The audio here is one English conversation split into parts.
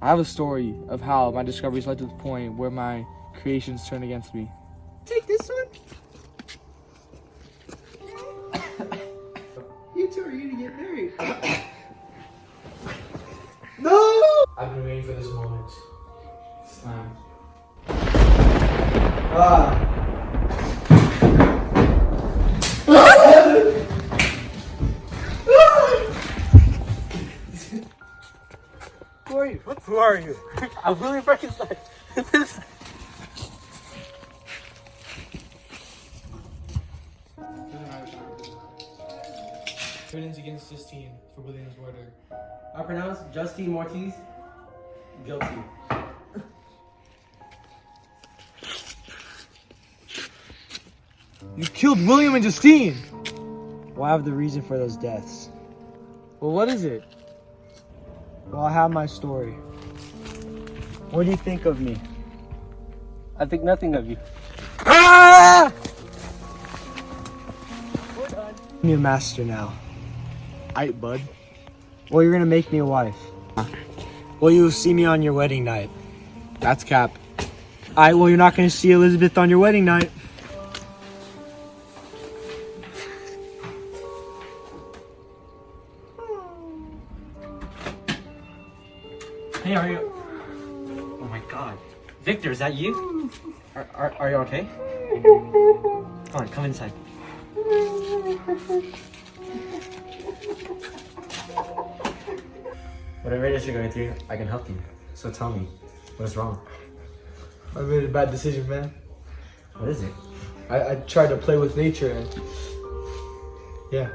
I have a story of how my discoveries led to the point where my creations turned against me. Take this one. You two are gonna get married. No! I've been waiting for this moment. Slam. Who are you? Who are you? I'm William Frankenstein. Evidence against Justine for William's murder. I pronounce Justine Mortiz guilty. You killed William and Justine! Well, I have the reason for those deaths. Well, what is it? Well, I have my story. What do you think of me? I think nothing of you. Ah! I'm your master now. Aight, bud. Well, you're gonna make me a wife. Well, you'll see me on your wedding night. That's cap. Alright, well, you're not gonna see Elizabeth on your wedding night. Hey, are you? Oh my God, Victor, is that you? Are you okay? Come on, come inside. Whatever it is you're going through, I can help you. So tell me, what's wrong? I made a bad decision, man. What is it? I tried to play with nature and... yeah,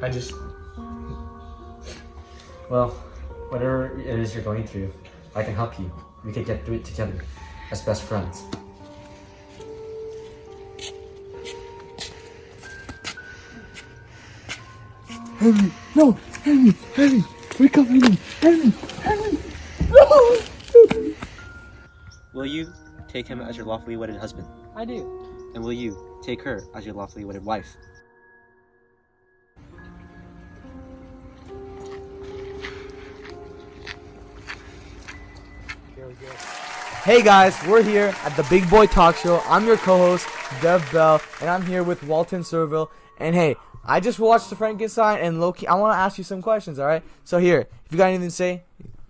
I just... Well, whatever it is you're going through, I can help you. We could get through it together as best friends. Henry! No! Henry! Henry! Wake up, Henry! Henry! Henry! No! Will you take him as your lawfully wedded husband? I do. And will you take her as your lawfully wedded wife? Hey guys, we're here at the Big Boy Talk Show. I'm your co-host, Behl, and I'm here with Walton Serville. And hey, I just watched the Frankenstein, and Loki, I want to ask you some questions, alright? So here, if you got anything to say,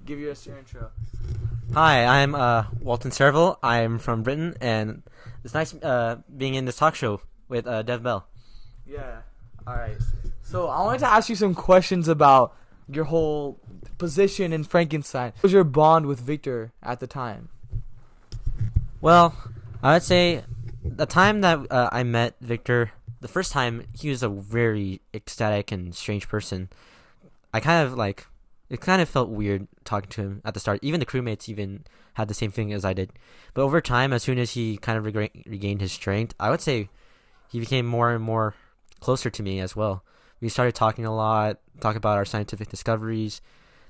give your intro. Hi, I'm Walton Serville. I'm from Britain, and it's nice being in this talk show with Behl. Yeah, alright. So I wanted to ask you some questions about your whole position in Frankenstein. What was your bond with Victor at the time? Well, I would say the time that I met Victor, the first time, he was a very ecstatic and strange person. It kind of felt weird talking to him at the start. Even the crewmates even had the same thing as I did. But over time, as soon as he kind of regained his strength, I would say he became more and more closer to me as well. We started talking a lot, talk about our scientific discoveries.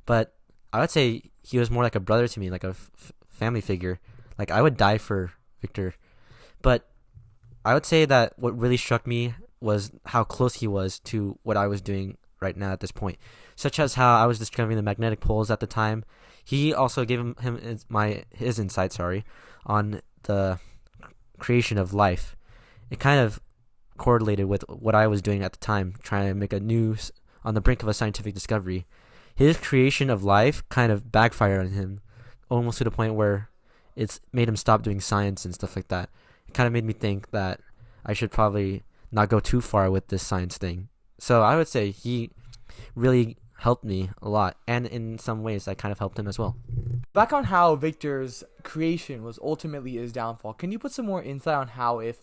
But I would say he was more like a brother to me, like a family figure. Like, I would die for Victor. But I would say that what really struck me was how close he was to what I was doing right now at this point. Such as how I was discovering the magnetic poles at the time. He also gave him his insight, on the creation of life. It kind of correlated with what I was doing at the time, trying to make on the brink of a scientific discovery. His creation of life kind of backfired on him, almost to the point where it's made him stop doing science and stuff like that. It kind of made me think that I should probably not go too far with this science thing. So I would say he really helped me a lot, and in some ways I kind of helped him as well. Back on how Victor's creation was ultimately his downfall, can you put some more insight on how, if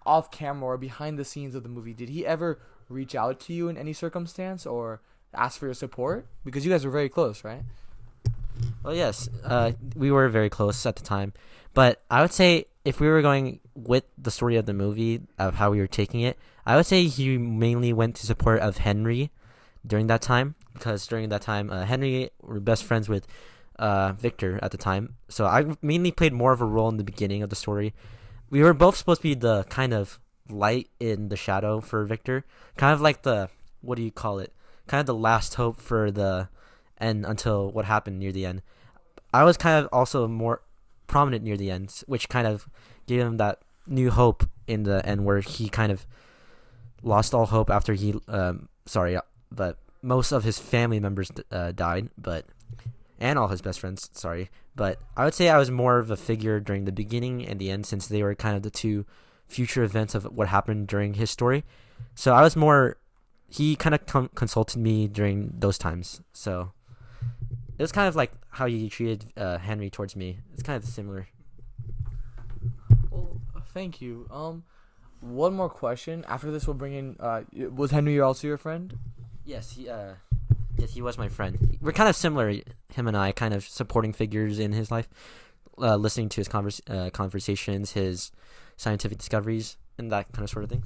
off camera or behind the scenes of the movie, did he ever reach out to you in any circumstance or ask for your support? Because you guys were very close, right? Well, yes, we were very close at the time. But I would say if we were going with the story of the movie, of how we were taking it, I would say he mainly went to support of Henry during that time. Because during that time, Henry were best friends with Victor at the time. So I mainly played more of a role in the beginning of the story. We were both supposed to be the kind of light in the shadow for Victor. Kind of like the, what do you call it? Kind of the last hope for the and until what happened near the end. I was kind of also more prominent near the end, which kind of gave him that new hope in the end, where he kind of lost all hope after but most of his family members died, and all his best friends. But I would say I was more of a figure during the beginning and the end, since they were kind of the two future events of what happened during his story. So I was more. He kind of consulted me during those times. So it was kind of like how he treated Henry towards me. It's kind of similar. Well, thank you. One more question. After this, we'll bring in. Was Henry also your friend? Yes, he was my friend. We're kind of similar, him and I, kind of supporting figures in his life, listening to his conversations, his scientific discoveries, and that kind of sort of thing.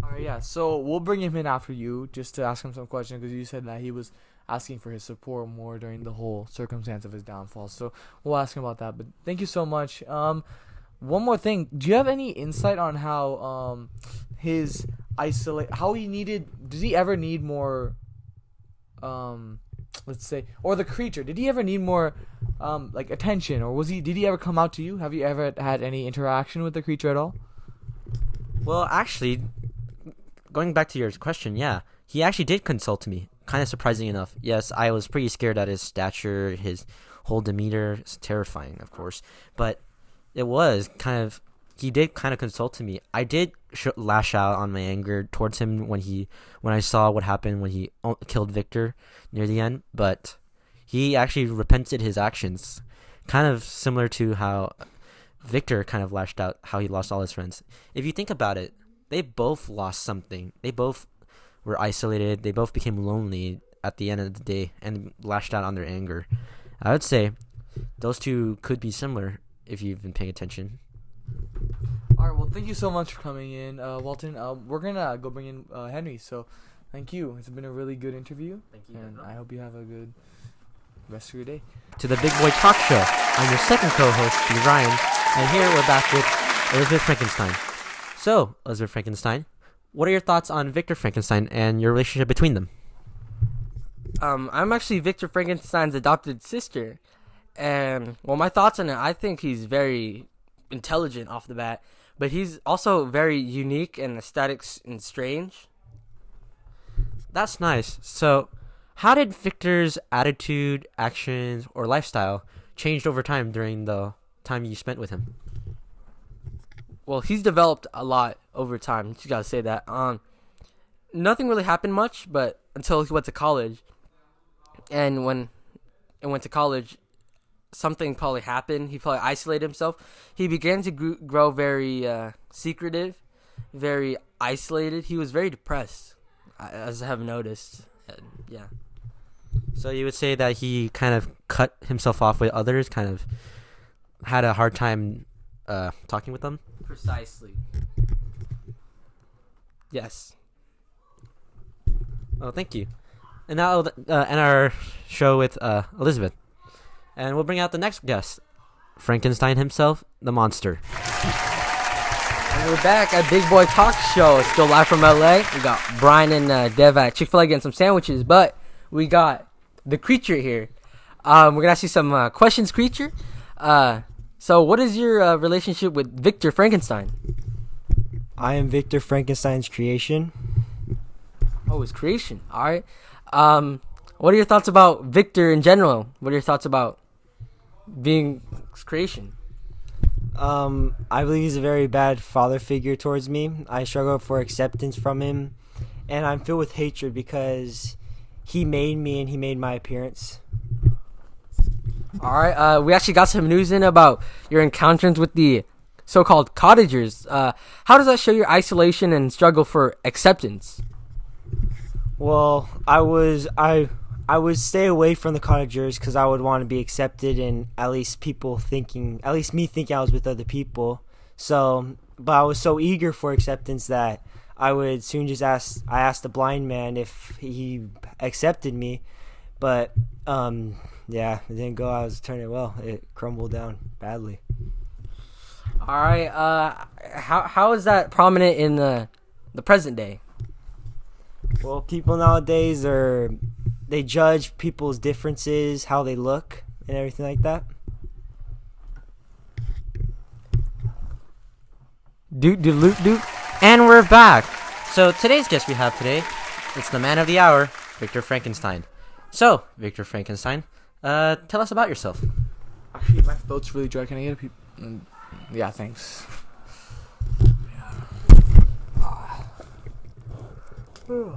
All right, yeah. So we'll bring him in after you, just to ask him some questions, because you said that he was asking for his support more during the whole circumstance of his downfall. So we'll ask him about that. But thank you so much. One more thing. Do you have any insight on how his how he needed? Did he ever need more? Let's say, or the creature. Did he ever need more, like attention, or did he ever come out to you? Have you ever had any interaction with the creature at all? Well, actually, going back to your question, yeah, he actually did consult me. Kind of surprising enough. Yes, I was pretty scared at his stature, his whole demeanor. It's terrifying, of course, but it was kind of. He did kind of consult to me. I did lash out on my anger towards him when I saw what happened when he killed Victor near the end, but he actually repented his actions, kind of similar to how Victor kind of lashed out, how he lost all his friends. If you think about it, they both lost something. They both were isolated. They both became lonely at the end of the day and lashed out on their anger. I would say those two could be similar if you've been paying attention. All right. Well, thank you so much for coming in, Walton. We're gonna go bring in Henry. So, thank you. It's been a really good interview. Thank you. And I hope you have a good rest of your day. To the Big Boy Talk Show. I'm your second co-host, B. Ryan, and here we're back with Elizabeth Frankenstein. So, Elizabeth Frankenstein, what are your thoughts on Victor Frankenstein and your relationship between them? I'm actually Victor Frankenstein's adopted sister, and well, my thoughts on it, I think he's very intelligent off the bat, but he's also very unique and aesthetic and strange. That's nice. So, how did Victor's attitude, actions, or lifestyle change over time during the time you spent with him? Well, he's developed a lot over time. You gotta say that. Nothing really happened much, but until he went to college, and when he went to college, something probably happened. He probably isolated himself. He began to grow very secretive, very isolated. He was very depressed, as I have noticed. Yeah. So you would say that he kind of cut himself off with others, kind of had a hard time talking with them? Precisely. Yes. Oh, thank you. And now, end our show with Elizabeth. And we'll bring out the next guest, Frankenstein himself, the monster. And we're back at Big Boy Talk Show. It's still live from LA. We got Brian and Dev at Chick-fil-A getting some sandwiches, but we got the creature here. We're going to ask you some questions, creature. So what is your relationship with Victor Frankenstein? I am Victor Frankenstein's creation. Oh, his creation. All right. What are your thoughts about Victor in general? What are your thoughts about being his creation? I believe he's a very bad father figure towards me. I struggle for acceptance from him, and I'm filled with hatred because he made me and he made my appearance. All right. We actually got some news in about your encounters with the so-called cottagers. How does that show your isolation and struggle for acceptance? Well, I would stay away from the cottagers because I would want to be accepted, and at least me thinking I was with other people. So, but I was so eager for acceptance that I would soon just ask the blind man if he accepted me, but yeah, it didn't go as turning well. It crumbled down badly. All right. How is that prominent in the present day? Well, people nowadays they judge people's differences, how they look, and everything like that. Doot. And we're back. So today's guest we have today, it's the man of the hour, Victor Frankenstein. So, Victor Frankenstein, tell us about yourself. Actually, my throat's really dry. Can I get a peep? Yeah, thanks. No.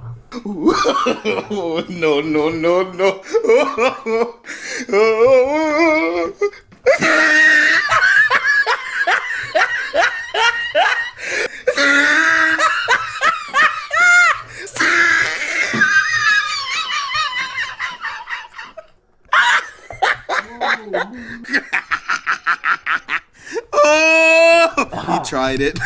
He tried it.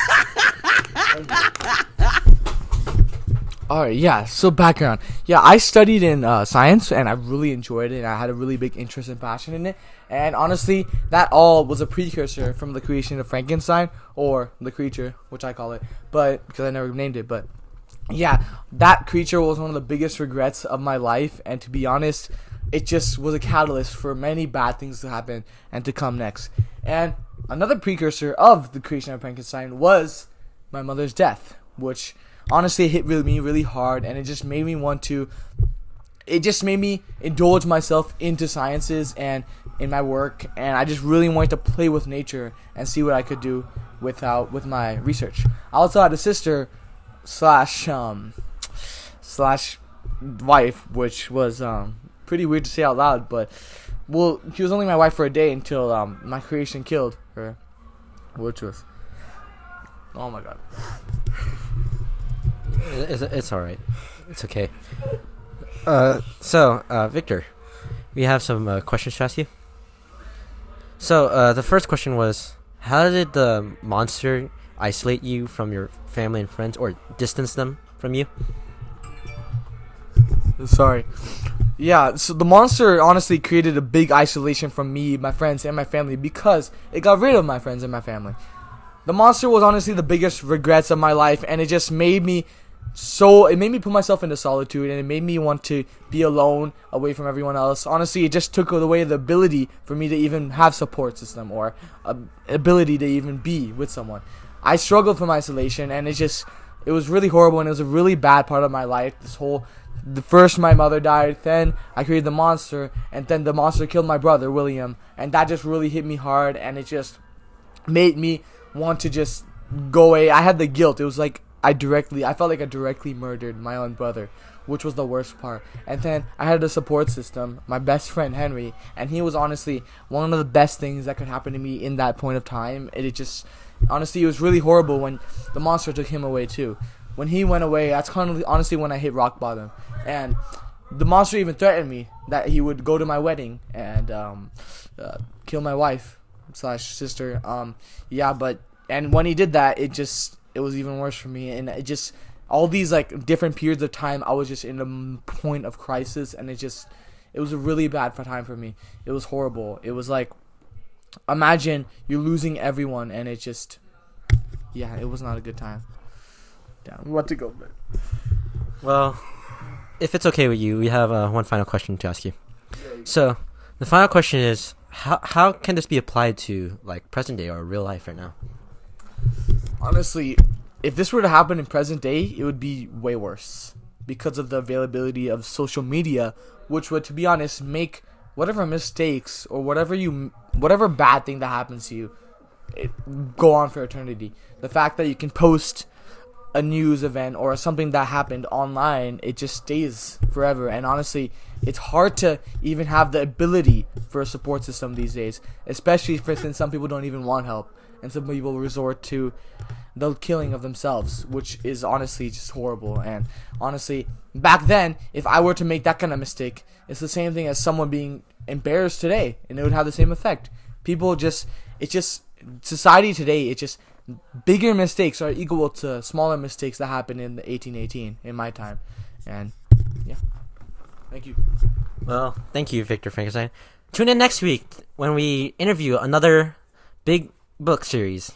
Alright, yeah, so background. Yeah, I studied in science, and I really enjoyed it, and I had a really big interest and passion in it. And honestly, that all was a precursor from the creation of Frankenstein, or the creature, which I call it, but because I never named it. But yeah, that creature was one of the biggest regrets of my life, and to be honest, it just was a catalyst for many bad things to happen and to come next. And another precursor of the creation of Frankenstein was my mother's death, which honestly hit me really hard, and it just made me indulge myself into sciences and in my work, and I just really wanted to play with nature and see what I could do with my research. I also had a sister slash wife, which was pretty weird to say out loud, but well, she was only my wife for a day until my creation killed her, which was, oh my god. It's all right. It's okay. So, Victor, we have some questions to ask you. So, the first question was, how did the monster isolate you from your family and friends, or distance them from you? Sorry. Yeah, so the monster honestly created a big isolation from me, my friends, and my family because it got rid of my friends and my family. The monster was honestly the biggest regrets of my life, and it just made me put myself into solitude, and it made me want to be alone, away from everyone else. Honestly, it just took away the ability for me to even have support system or ability to even be with someone. I struggled from isolation, and it was really horrible, and it was a really bad part of my life. First my mother died, then I created the monster, and then the monster killed my brother, William, and that just really hit me hard, and it just made me want to just go away. I had the guilt. It was like I felt like I directly murdered my own brother, which was the worst part. And then I had a support system, my best friend Henry, and he was honestly one of the best things that could happen to me in that point of time. It was really horrible when the monster took him away too. When he went away, that's kind of honestly when I hit rock bottom. And the monster even threatened me that he would go to my wedding and kill my wife / sister. And when he did that, it was even worse for me. And all these like different periods of time, I was just in a point of crisis, and it was a really bad time for me. It was horrible. It was like, imagine you're losing everyone, and it was not a good time. Damn, we want to go, man. Well, if it's okay with you, we have one final question to ask you. So, the final question is, how can this be applied to like present day or real life right now? Honestly, if this were to happen in present day, it would be way worse because of the availability of social media, which would, to be honest, make whatever mistakes or whatever bad thing that happens to you go on for eternity. The fact that you can post a news event or something that happened online, it just stays forever. And honestly, it's hard to even have the ability for a support system these days, especially since some people don't even want help, and some people resort to the killing of themselves, which is honestly just horrible. And honestly, back then, if I were to make that kind of mistake, it's the same thing as someone being embarrassed today, and it would have the same effect. Society today, bigger mistakes are equal to smaller mistakes that happened in the 1818 in my time. And yeah, thank you. Well, thank you, Victor Frankenstein. Tune in next week when we interview another big book series.